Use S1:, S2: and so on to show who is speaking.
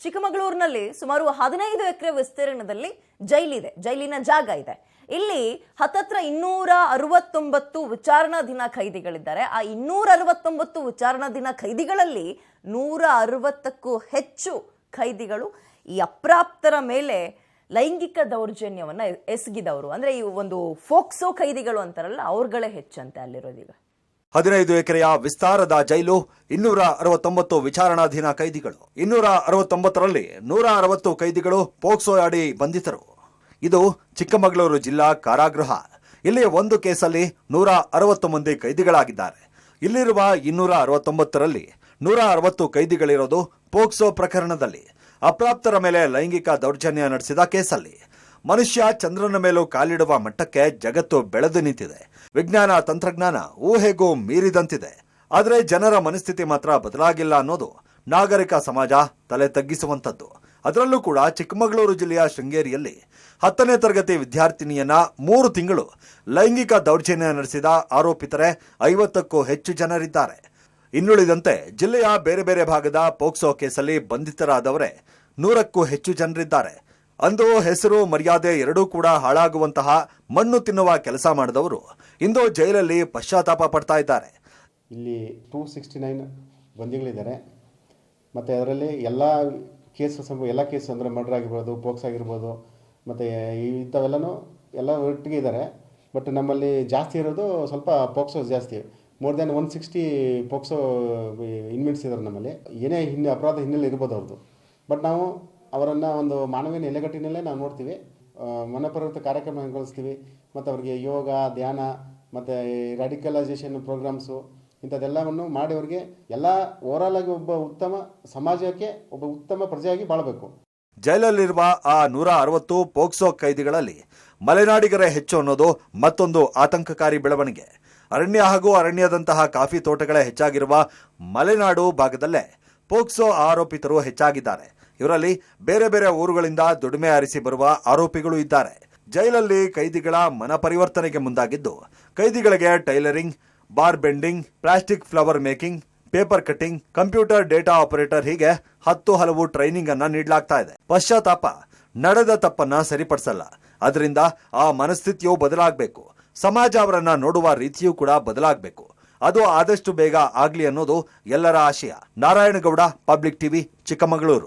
S1: ಚಿಕ್ಕಮಗಳೂರಿನಲ್ಲಿ ಸುಮಾರು 15 ಎಕರೆ ವಿಸ್ತೀರ್ಣದಲ್ಲಿ ಜೈಲಿದೆ. ಜೈಲಿನ ಜಾಗ ಇದೆ. ಇಲ್ಲಿ ಹತ್ತತ್ರ 269 ವಿಚಾರಣಾಧೀನ ಖೈದಿಗಳಿದ್ದಾರೆ. ಆ 269 ವಿಚಾರಣಾಧೀನ ಖೈದಿಗಳಲ್ಲಿ 160ಕ್ಕೂ ಹೆಚ್ಚು ಖೈದಿಗಳು ಈ ಅಪ್ರಾಪ್ತರ ಮೇಲೆ ಲೈಂಗಿಕ ದೌರ್ಜನ್ಯವನ್ನ ಎಸಗಿದವರು. ಅಂದ್ರೆ ಈ ಒಂದು ಫೋಕ್ಸೋ ಖೈದಿಗಳು ಅಂತಾರಲ್ಲ, ಅವ್ರಗಳೇ ಹೆಚ್ಚಂತೆ ಅಲ್ಲಿರೋದೀಗ.
S2: 15 ಎಕರೆಯ ವಿಸ್ತಾರದ ಜೈಲು, 269 ವಿಚಾರಣಾಧೀನ ಖೈದಿಗಳು. 269ರಲ್ಲಿ 160 ಖೈದಿಗಳು ಪೋಕ್ಸೋ ಅಡಿ ಬಂಧಿತರು. ಇದು ಚಿಕ್ಕಮಗಳೂರು ಜಿಲ್ಲಾ ಕಾರಾಗೃಹ. ಇಲ್ಲಿ ಒಂದು ಕೇಸಲ್ಲಿ 160 ಮಂದಿ ಖೈದಿಗಳಾಗಿದ್ದಾರೆ. ಇಲ್ಲಿರುವ 269ರಲ್ಲಿ 160 ಖೈದಿಗಳಿರೋದು ಪೋಕ್ಸೋ ಪ್ರಕರಣದಲ್ಲಿ, ಅಪ್ರಾಪ್ತರ ಮೇಲೆ ಲೈಂಗಿಕ ದೌರ್ಜನ್ಯ ನಡೆಸಿದ ಕೇಸಲ್ಲಿ. ಮನುಷ್ಯ ಚಂದ್ರನ ಮೇಲೂ ಕಾಲಿಡುವ ಮಟ್ಟಕ್ಕೆ ಜಗತ್ತು ಬೆಳೆದು ನಿಂತಿದೆ. ವಿಜ್ಞಾನ ತಂತ್ರಜ್ಞಾನ ಊಹೆಗೂ ಮೀರಿದಂತಿದೆ. ಆದರೆ ಜನರ ಮನಸ್ಥಿತಿ ಮಾತ್ರ ಬದಲಾಗಿಲ್ಲ ಅನ್ನೋದು ನಾಗರಿಕ ಸಮಾಜ ತಲೆ ತಗ್ಗಿಸುವಂಥದ್ದು. ಅದರಲ್ಲೂ ಕೂಡ ಚಿಕ್ಕಮಗಳೂರು ಜಿಲ್ಲೆಯ ಶೃಂಗೇರಿಯಲ್ಲಿ 10ನೇ ತರಗತಿ ವಿದ್ಯಾರ್ಥಿನಿಯನ್ನ 3 ತಿಂಗಳು ಲೈಂಗಿಕ ದೌರ್ಜನ್ಯ ನಡೆಸಿದ ಆರೋಪಿತರೆ 50ಕ್ಕೂ ಹೆಚ್ಚು ಜನರಿದ್ದಾರೆ. ಇನ್ನುಳಿದಂತೆ ಜಿಲ್ಲೆಯ ಬೇರೆ ಬೇರೆ ಭಾಗದ ಪೋಕ್ಸೋ ಕೇಸಲ್ಲಿ ಬಂಧಿತರಾದವರೇ 100ಕ್ಕೂ ಹೆಚ್ಚು ಜನರಿದ್ದಾರೆ. ಅಂದು ಹೆಸರು ಮರ್ಯಾದೆ ಎರಡೂ ಕೂಡ ಹಾಳಾಗುವಂತಹ ಮಣ್ಣು ತಿನ್ನುವ ಕೆಲಸ ಮಾಡಿದವರು ಇಂದು ಜೈಲಲ್ಲಿ ಪಶ್ಚಾತ್ತಾಪ ಪಡ್ತಾ ಇದ್ದಾರೆ.
S3: ಇಲ್ಲಿ 269 ಬಂದಿಗಳಿದ್ದಾರೆ. ಮತ್ತು ಅದರಲ್ಲಿ ಎಲ್ಲ ಕೇಸ್ ಅಂದರೆ ಮರ್ಡರ್ ಆಗಿರ್ಬೋದು, ಪೋಕ್ಸ್ ಆಗಿರ್ಬೋದು, ಮತ್ತು ಇಂಥವೆಲ್ಲನೂ ಎಲ್ಲ ಒಟ್ಟಿಗೆ ಇದ್ದಾರೆ. ಬಟ್ ನಮ್ಮಲ್ಲಿ ಜಾಸ್ತಿ ಇರೋದು ಸ್ವಲ್ಪ ಪೋಕ್ಸೋ ಜಾಸ್ತಿ. ಮೋರ್ ದ್ಯಾನ್ 160 ಪೋಕ್ಸೋ ಇನ್ಮೇಟ್ಸ್ ಇದ್ದಾರೆ ನಮ್ಮಲ್ಲಿ. ಏನೇ ಅಪರಾಧ ಹಿನ್ನೆಲೆ ಇರ್ಬೋದು ಅವ್ರದ್ದು. ಬಟ್ ನಾವು ಅವರನ್ನು ಒಂದು ಮಾನವೀಯ ನೆಲೆಗಟ್ಟಿನಲ್ಲೇ ನಾವು ನೋಡ್ತೀವಿ. ಮನಪರಿವರ್ತ ಕಾರ್ಯಕ್ರಮ ಹಂಗೊಳಿಸ್ತೀವಿ. ಮತ್ತು ಅವರಿಗೆ ಯೋಗ, ಧ್ಯಾನ ಮತ್ತು ರ್ಯಾಡಿಕಲೈಸೇಷನ್ ಪ್ರೋಗ್ರಾಮ್ಸು ಇಂಥದ್ದೆಲ್ಲವನ್ನು ಮಾಡಿ ಅವರಿಗೆ ಎಲ್ಲ ಓವರಾಲ್ ಆಗಿ ಒಬ್ಬ ಉತ್ತಮ ಸಮಾಜಕ್ಕೆ ಒಬ್ಬ ಉತ್ತಮ ಪ್ರಜೆಯಾಗಿ ಬಾಳಬೇಕು.
S2: ಜೈಲಲ್ಲಿರುವ ಆ 160 ಪೋಕ್ಸೋ ಖೈದಿಗಳಲ್ಲಿ ಮಲೆನಾಡಿಗರೇ ಹೆಚ್ಚು ಅನ್ನೋದು ಮತ್ತೊಂದು ಆತಂಕಕಾರಿ ಬೆಳವಣಿಗೆ. ಅರಣ್ಯ ಹಾಗೂ ಅರಣ್ಯದಂತಹ ಕಾಫಿ ತೋಟಗಳೇ ಹೆಚ್ಚಾಗಿರುವ ಮಲೆನಾಡು ಭಾಗದಲ್ಲೇ ಪೋಕ್ಸೋ ಆರೋಪಿತರು ಹೆಚ್ಚಾಗಿದ್ದಾರೆ. ಇವರಲ್ಲಿ ಬೇರೆ ಬೇರೆ ಊರುಗಳಿಂದ ದುಡಿಮೆ ಆರಿಸಿ ಬರುವ ಆರೋಪಿಗಳು ಇದ್ದಾರೆ. ಜೈಲಲ್ಲಿ ಖೈದಿಗಳ ಮನ ಪರಿವರ್ತನೆಗೆ ಮುಂದಾಗಿದ್ದು, ಖೈದಿಗಳಿಗೆ tailoring, bar bending, plastic flower making, paper cutting, computer data operator ಹೀಗೆ 10 ಹಲವು ಟ್ರೈನಿಂಗ್ ಅನ್ನ ನೀಡಲಾಗ್ತಾ ಇದೆ. ಪಶ್ಚಾತ್ತಾಪ ನಡೆದ ತಪ್ಪನ್ನ ಸರಿಪಡಿಸಲ್ಲ. ಅದರಿಂದ ಆ ಮನಸ್ಥಿತಿಯು ಬದಲಾಗಬೇಕು. ಸಮಾಜ ಅವರನ್ನ ನೋಡುವ ರೀತಿಯೂ ಕೂಡ ಬದಲಾಗಬೇಕು. ಅದು ಆದಷ್ಟು ಬೇಗ ಆಗ್ಲಿ ಅನ್ನೋದು ಎಲ್ಲರ ಆಶಯ. Narayanagowda, public TV, Chikkamagaluru.